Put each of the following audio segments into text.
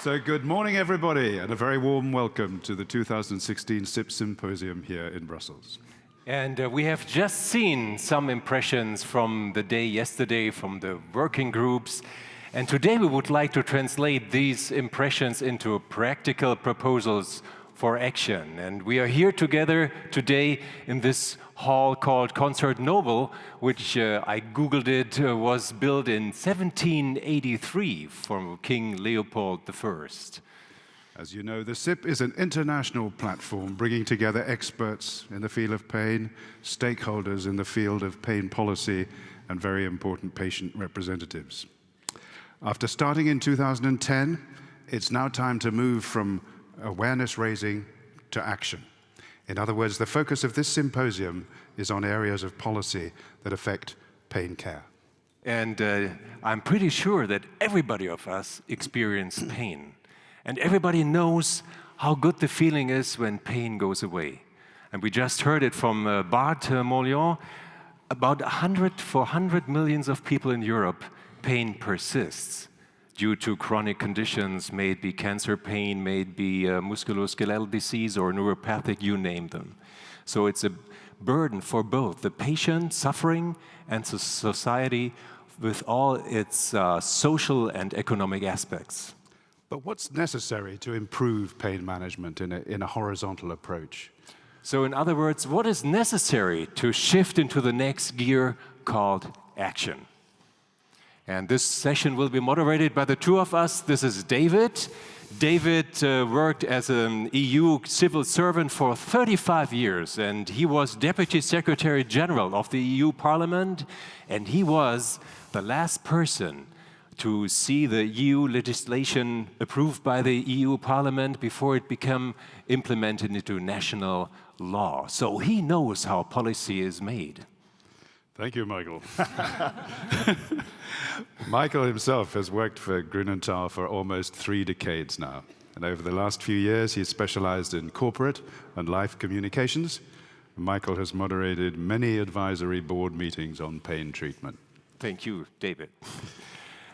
So good morning, everybody, and a very warm welcome to the 2016 SIP Symposium here in Brussels. And we have just seen some impressions from the day yesterday from the working groups. And today we would like to translate these impressions into practical proposals for action. And we are here together today in this hall called Concert Noble, which I Googled it, was built in 1783 for King Leopold I. As you know, the SIP is an international platform bringing together experts in the field of pain, stakeholders in the field of pain policy, and very important patient representatives. After starting in 2010, it's now time to move from awareness raising to action. In other words, the focus of this symposium is on areas of policy that affect pain care. And I'm pretty sure that everybody of us experience pain. And everybody knows how good the feeling is when pain goes away. And we just heard it from Bart Molion. About 100 million of people in Europe, pain persists due to chronic conditions, may it be cancer pain, may it be musculoskeletal disease or neuropathic, you name them. So it's a burden for both the patient suffering and the society with all its social and economic aspects. But what's necessary to improve pain management in a horizontal approach? So in other words, what is necessary to shift into the next gear called action? And this session will be moderated by the two of us. This is David. David worked as an EU civil servant for 35 years, and he was Deputy Secretary General of the EU Parliament, and he was the last person to see the EU legislation approved by the EU Parliament before it became implemented into national law. So he knows how policy is made. Thank you, Michael. Michael himself has worked for Grünenthal for almost 3 decades now. And over the last few years, he's specialized in corporate and life communications. Michael has moderated many advisory board meetings on pain treatment. Thank you, David.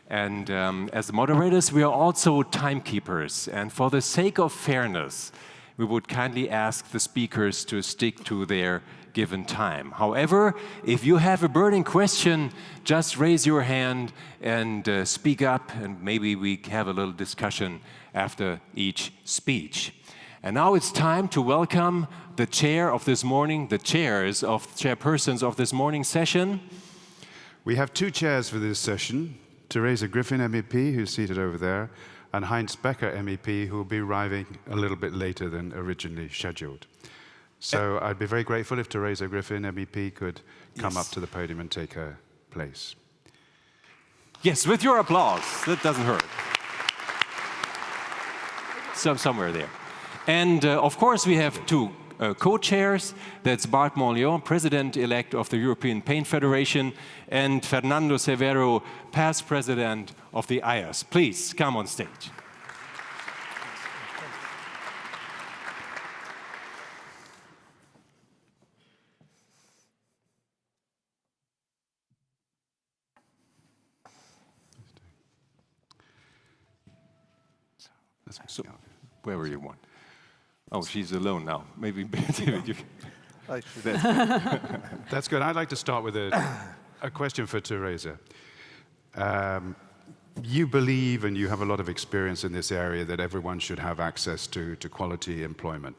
And as moderators, we are also timekeepers. And for the sake of fairness, we would kindly ask the speakers to stick to their given time. However, if you have a burning question, just raise your hand and speak up, and maybe we have a little discussion after each speech. And now it's time to welcome the chair of this morning, the chairpersons of this morning's session. We have 2 chairs for this session. Theresa Griffin, MEP, who's seated over there, and Heinz Becker, MEP, who will be arriving a little bit later than originally scheduled. So I'd be very grateful if Theresa Griffin, MEP, could come up to the podium and take her place. Yes, with your applause. That doesn't hurt. Somewhere there. And of course, we have 2 co-chairs. That's Bart Molion, President-elect of the European Pain Federation, and Fernando Severo, past President of the IAS. Please come on stage. So, wherever you want. Oh, she's alone now. Maybe David, you can. That's good. I'd like to start with a question for Theresa. You believe, and you have a lot of experience in this area, that everyone should have access to quality employment.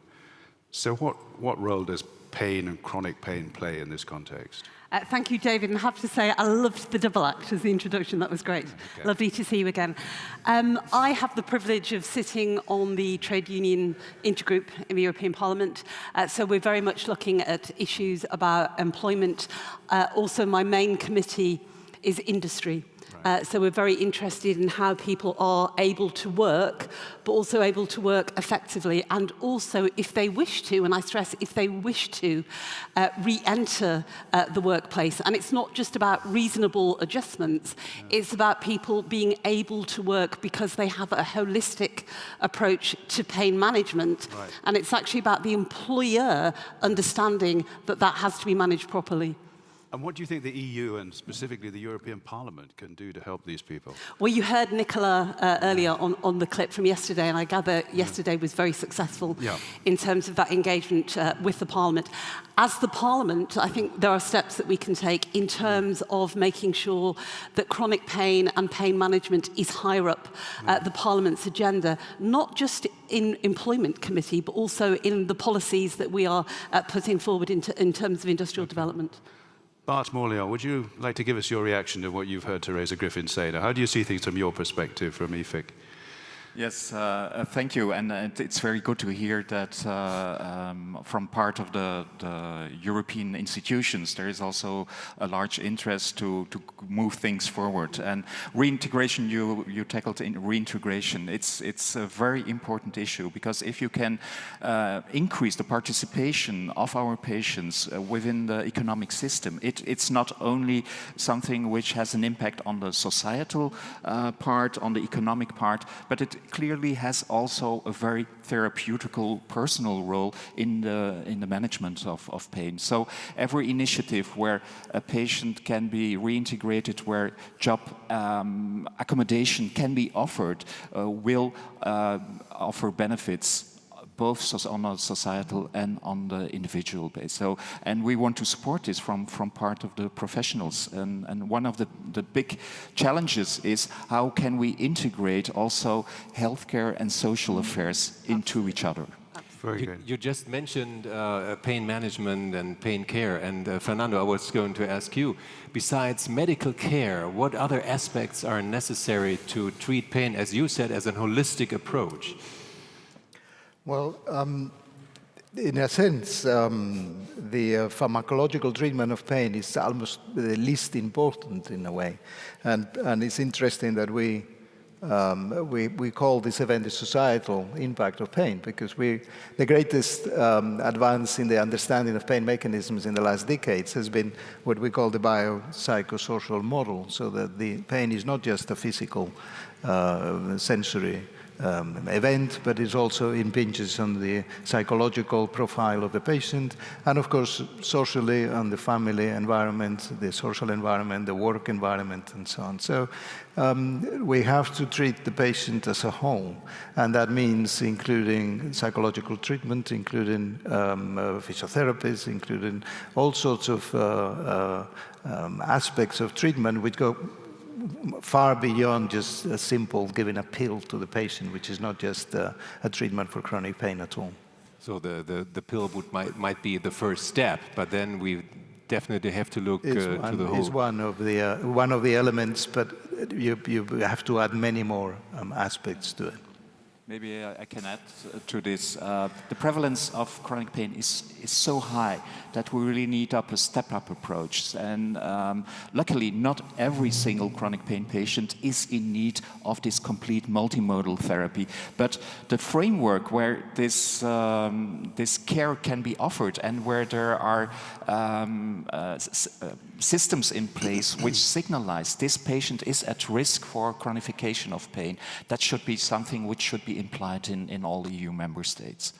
So what role does pain and chronic pain play in this context? Thank you, David, and I have to say I loved the double act as the introduction. That was great. Okay. Lovely to see you again. I have the privilege of sitting on the trade union intergroup in the European Parliament, so we're very much looking at issues about employment. Also, my main committee is industry. So we're very interested in how people are able to work, but also able to work effectively, and also if they wish to, and I stress if they wish to, re-enter the workplace. And it's not just about reasonable adjustments, it's about people being able to work because they have a holistic approach to pain management. Right. And it's actually about the employer understanding that that has to be managed properly. And what do you think the EU and specifically the European Parliament can do to help these people? Well, you heard Nicola earlier on the clip from yesterday, and I gather yesterday was very successful in terms of that engagement with the Parliament. As the Parliament, I think there are steps that we can take in terms of making sure that chronic pain and pain management is higher up the Parliament's agenda, not just in Employment Committee, but also in the policies that we are putting forward in terms of industrial development. Bart Morleon, would you like to give us your reaction to what you've heard Teresa Griffin say? Now, how do you see things from your perspective, from EFIC? Yes, thank you. And it's very good to hear that from part of the European institutions, there is also a large interest to move things forward. And reintegration, you tackled in reintegration. It's a very important issue, because if you can increase the participation of our patients within the economic system, it's not only something which has an impact on the societal part, on the economic part, but it clearly has also a very therapeutical personal role in the management of pain. So every initiative where a patient can be reintegrated, where job accommodation can be offered, will offer benefits both on a societal and on the individual base. So, and we want to support this from part of the professionals. And one of the big challenges is how can we integrate also healthcare and social affairs into each other. Very good. You just mentioned pain management and pain care, and Fernando, I was going to ask you, besides medical care, what other aspects are necessary to treat pain, as you said, as a holistic approach? Well, in a sense, the pharmacological treatment of pain is almost the least important in a way. And it's interesting that we call this event the societal impact of pain, because the greatest advance in the understanding of pain mechanisms in the last decades has been what we call the biopsychosocial model, so that the pain is not just a physical, sensory event, but it also impinges on the psychological profile of the patient, and of course socially on the family environment, the social environment, the work environment, and so on. So we have to treat the patient as a whole, and that means including psychological treatment, including physiotherapists, including all sorts of aspects of treatment which go far beyond just a simple giving a pill to the patient, which is not just a treatment for chronic pain at all. So the pill might be the first step, but then we definitely have to look to the whole. It's one of the elements, but you have to add many more aspects to it. Maybe I can add to this. The prevalence of chronic pain is so high that we really need a step-up approach. And luckily, not every single chronic pain patient is in need of this complete multimodal therapy. But the framework where this care can be offered, and where there are systems in place which signalize this patient is at risk for chronification of pain, that should be something which should be implied in all EU member states.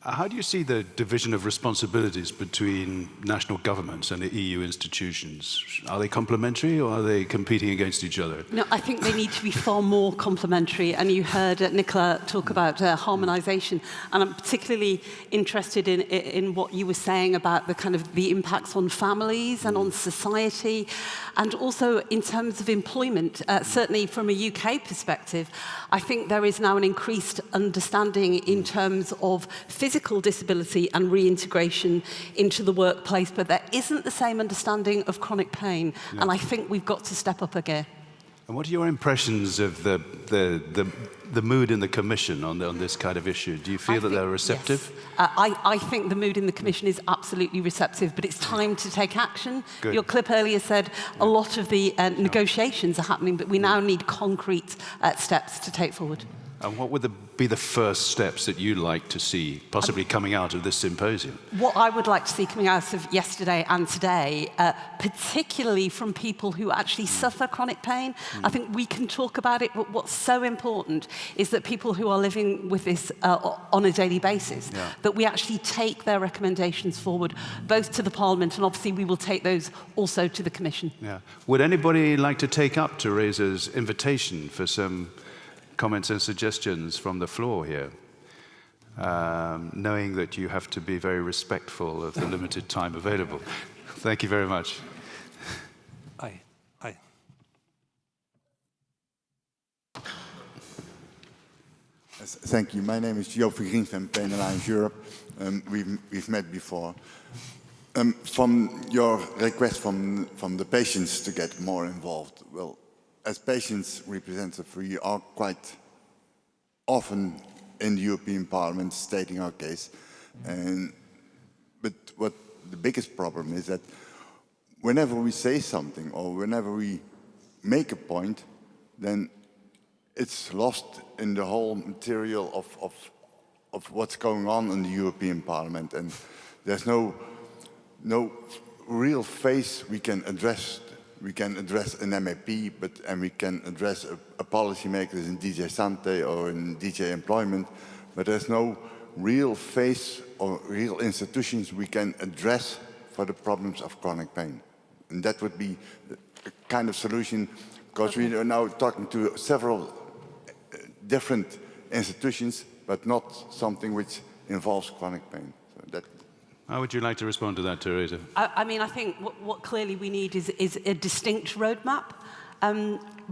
How do you see the division of responsibilities between national governments and the EU institutions? Are they complementary or are they competing against each other? No, I think they need to be far more complementary. And you heard Nicola talk about harmonisation. And I'm particularly interested in what you were saying about the kind of the impacts on families and on society, and also in terms of employment. Certainly from a UK perspective, I think there is now an increased understanding in terms of physical disability and reintegration into the workplace, but there isn't the same understanding of chronic pain, and I think we've got to step up a gear. And what are your impressions of the mood in the Commission on this kind of issue? Do you feel that they're receptive? Yes. I think the mood in the Commission is absolutely receptive, but it's time to take action. Good. Your clip earlier said a lot of the negotiations are happening, but we now need concrete steps to take forward. And what would be the first steps that you'd like to see possibly coming out of this symposium? What I would like to see coming out of yesterday and today, particularly from people who actually suffer chronic pain, I think we can talk about it, but what's so important is that people who are living with this on a daily basis, that we actually take their recommendations forward, both to the Parliament and obviously we will take those also to the Commission. Yeah. Would anybody like to take up Teresa's invitation for some comments and suggestions from the floor here, knowing that you have to be very respectful of the limited time available. Thank you very much. Aye. Yes, thank you. My name is Joop Green from Pain Alliance Europe. We've met before. From your request from the patients to get more involved, well, as patients representative, we are quite often in the European Parliament stating our case. But what the biggest problem is that whenever we say something or whenever we make a point, then it's lost in the whole material of what's going on in the European Parliament. And there's no real face we can address. We can address an MEP, and we can address a policymaker in DJ Sante or in DJ Employment, but there's no real face or real institutions we can address for the problems of chronic pain. And that would be a kind of solution, because we are now talking to several different institutions, but not something which involves chronic pain. So that. How would you like to respond to that, Teresa? I mean, I think what clearly we need is a distinct roadmap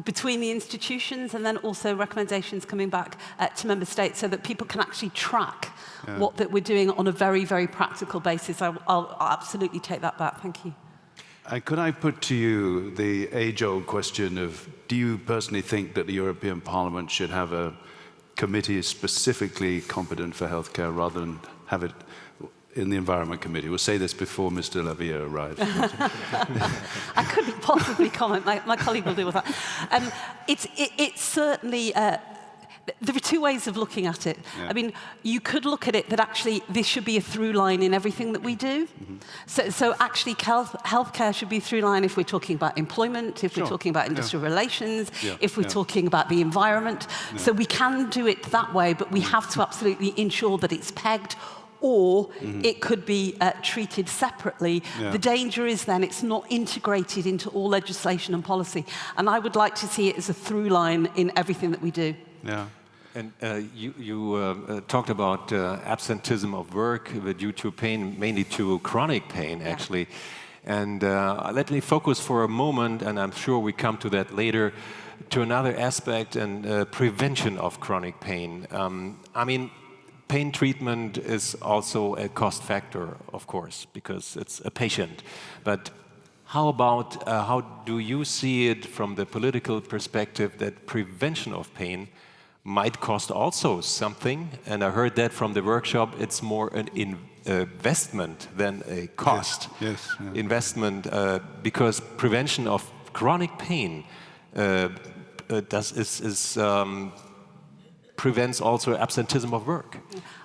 between the institutions, and then also recommendations coming back to member states so that people can actually track what that we're doing on a very, very practical basis. I'll absolutely take that back. Thank you. And could I put to you the age-old question of, do you personally think that the European Parliament should have a committee specifically competent for healthcare rather than have it in the Environment Committee? We'll say this before Mr. Lavia arrives. I couldn't possibly comment. My colleague will deal with that. It's certainly... there are two ways of looking at it. I mean, you could look at it that actually this should be a through line in everything that we do. So actually healthcare should be a through line if we're talking about employment, if we're talking about industrial relations, if we're talking about the environment. So we can do it that way, but we have to absolutely ensure that it's pegged, or it could be treated separately. The danger is then it's not integrated into all legislation and policy. And I would like to see it as a through line in everything that we do. And you talked about absenteeism of work due to pain, mainly to chronic pain, actually. And let me focus for a moment, and I'm sure we come to that later, to another aspect, and prevention of chronic pain. I mean, pain treatment is also a cost factor, of course, because it's a patient. But how about, how do you see it from the political perspective that prevention of pain might cost also something? And I heard that from the workshop, it's more an investment than a cost. Investment, because prevention of chronic pain prevents also absenteeism of work.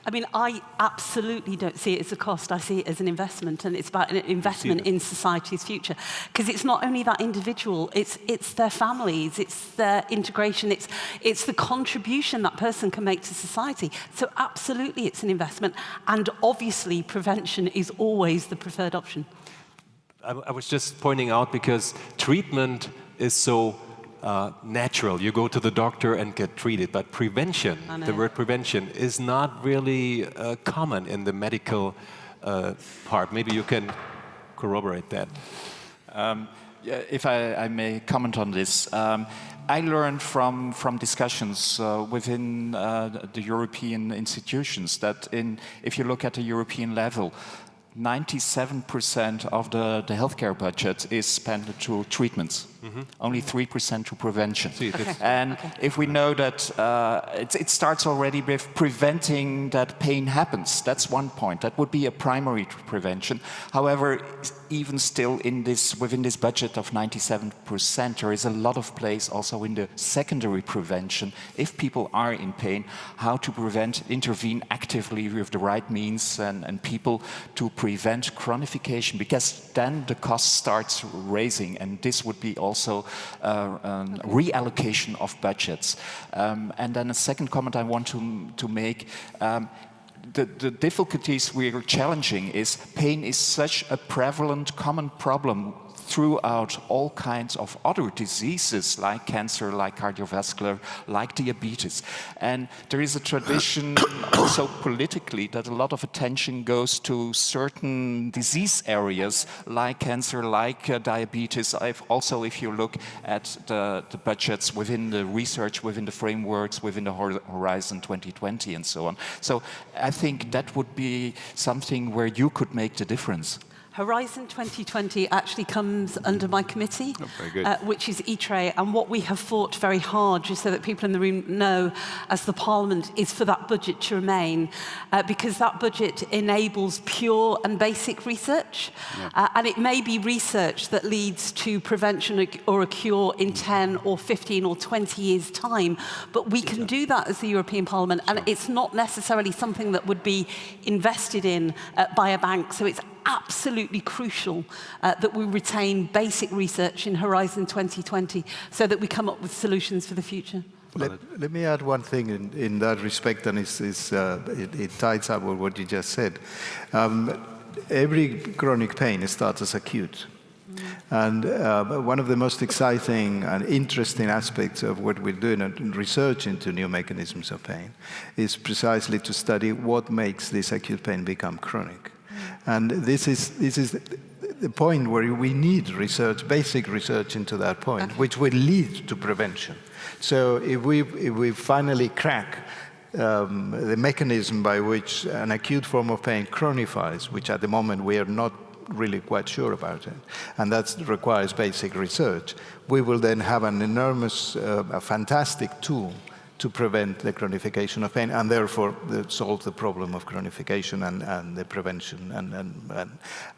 I mean, I absolutely don't see it as a cost. I see it as an investment, and it's about an investment in society's future. Because it's not only that individual, it's their families, it's their integration, it's the contribution that person can make to society. So absolutely it's an investment, and obviously prevention is always the preferred option. I was just pointing out because treatment is so natural. You go to the doctor and get treated, but prevention, the word prevention, is not really common in the medical part. Maybe you can corroborate that. If I may comment on this, I learned from discussions within the European institutions that if you look at the European level, 97% of the healthcare budget is spent to treatments. Only 3% to prevention. And if we know that it starts already with preventing that pain happens, that's one point. That would be a primary prevention. However, even still within this budget of 97%, there is a lot of place also in the secondary prevention. If people are in pain, how to intervene actively with the right means and people to prevent chronification, because then the cost starts raising, and this would be also reallocation of budgets. And then a second comment I want to make, the difficulties we are challenging is pain is such a prevalent common problem throughout all kinds of other diseases like cancer, like cardiovascular, like diabetes. And there is a tradition also politically that a lot of attention goes to certain disease areas like cancer, like diabetes. Also, if you look at the budgets within the research, within the frameworks, within the Horizon 2020 and so on. So I think that would be something where you could make the difference. Horizon 2020 actually comes under my committee, which is ITRE, and what we have fought very hard, just so that people in the room know, as the Parliament, is for that budget to remain, because that budget enables pure and basic research, and it may be research that leads to prevention or a cure in 10 or 15 or 20 years' time, but we can do that as the European Parliament, and it's not necessarily something that would be invested in by a bank, so it's absolutely crucial that we retain basic research in Horizon 2020 so that we come up with solutions for the future. Let me add one thing in that respect, and it ties up with what you just said. Every chronic pain starts as acute. And one of the most exciting and interesting aspects of what we're doing in research into new mechanisms of pain is precisely to study what makes this acute pain become chronic. And this is the point where we need research, basic research into that point, which will lead to prevention. So if we finally crack the mechanism by which an acute form of pain chronifies, which at the moment we are not really quite sure about it, and that requires basic research, we will then have an enormous, a fantastic tool to prevent the chronification of pain, and therefore solve the problem of chronification and the prevention, and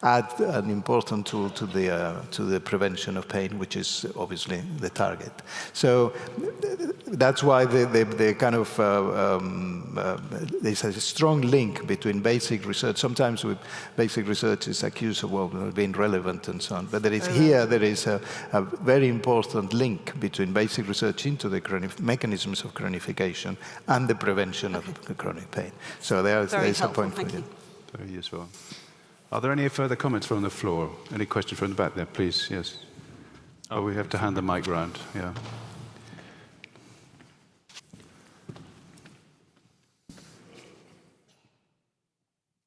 add an important tool to the prevention of pain, which is obviously the target. So that's why the kind of there's a strong link between basic research. Sometimes basic research is accused of being relevant and so on, but there is a very important link between basic research into the mechanisms of chronification and the prevention of chronic pain. So there's a point for you. Very useful. Are there any further comments from the floor? Any questions from the back there, please? Yes. Oh, we have to hand the mic round. Yeah.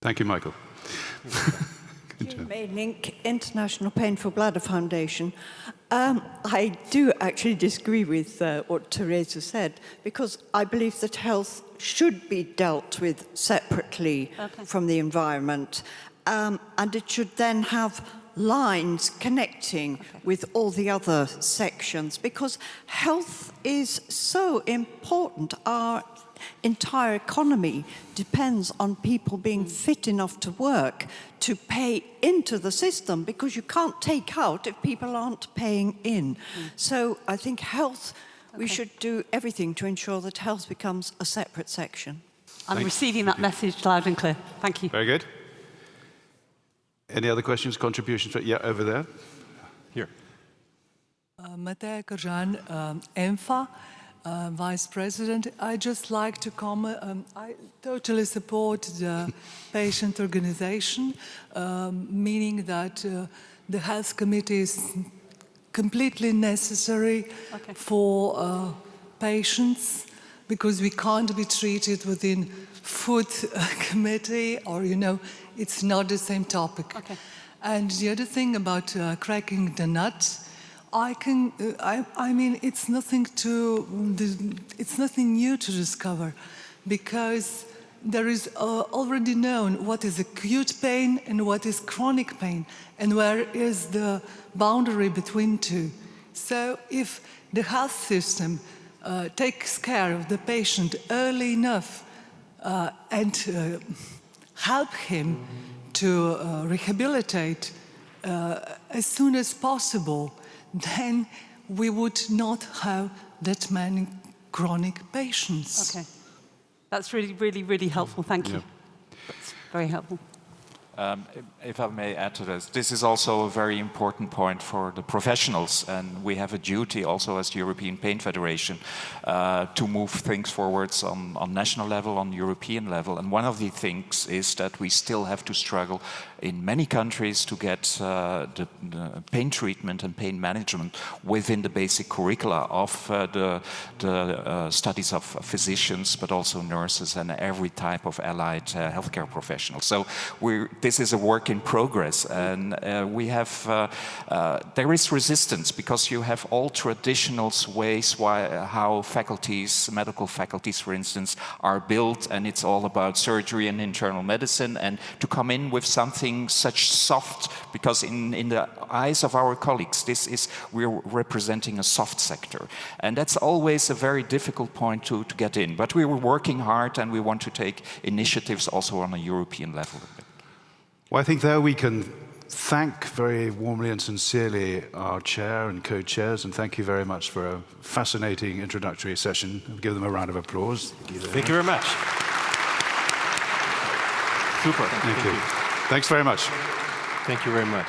Thank you, Michael. Link, International Pain for Bladder Foundation. I do actually disagree with what Teresa said, because I believe that health should be dealt with separately from the environment, and it should then have lines connecting with all the other sections, because health is so important. Our entire economy depends on people being fit enough to work, to pay into the system, because you can't take out if people aren't paying in. So I think health, we should do everything to ensure that health becomes a separate section. I'm receiving that message loud and clear. Thank you. Very good. Any other questions, contributions? Yeah, over there. Here. Matea Karjan, EMFA. Vice President, I'd just like to comment. I totally support the patient organization, meaning that the health committee is completely necessary for patients, because we can't be treated within food committee, or, you know, it's not the same topic. And the other thing about cracking the nut, I mean, it's nothing new to discover, because there is already known what is acute pain and what is chronic pain, and where is the boundary between two. So if the health system takes care of the patient early enough and help him to rehabilitate as soon as possible, then we would not have that many chronic patients. Okay. That's really, really, really helpful. Thank you. That's very helpful. If I may add to this, this is also a very important point for the professionals, and we have a duty also as the European Pain Federation to move things forwards on national level, on European level. And one of the things is that we still have to struggle in many countries to get the pain treatment and pain management within the basic curricula of the studies of physicians, but also nurses and every type of allied healthcare professionals. So this is a work in progress, and there is resistance because you have all traditional ways how faculties, medical faculties for instance, are built, and it's all about surgery and internal medicine, and to come in with something such soft, because in the eyes of our colleagues, we're representing a soft sector, and that's always a very difficult point to get in. But we were working hard, and we want to take initiatives also on a European level. Well, I think there we can thank very warmly and sincerely our chair and co-chairs, and thank you very much for a fascinating introductory session. I'll give them a round of applause. Thank you very much. Super. Thank you. Thanks very much. Thank you very much.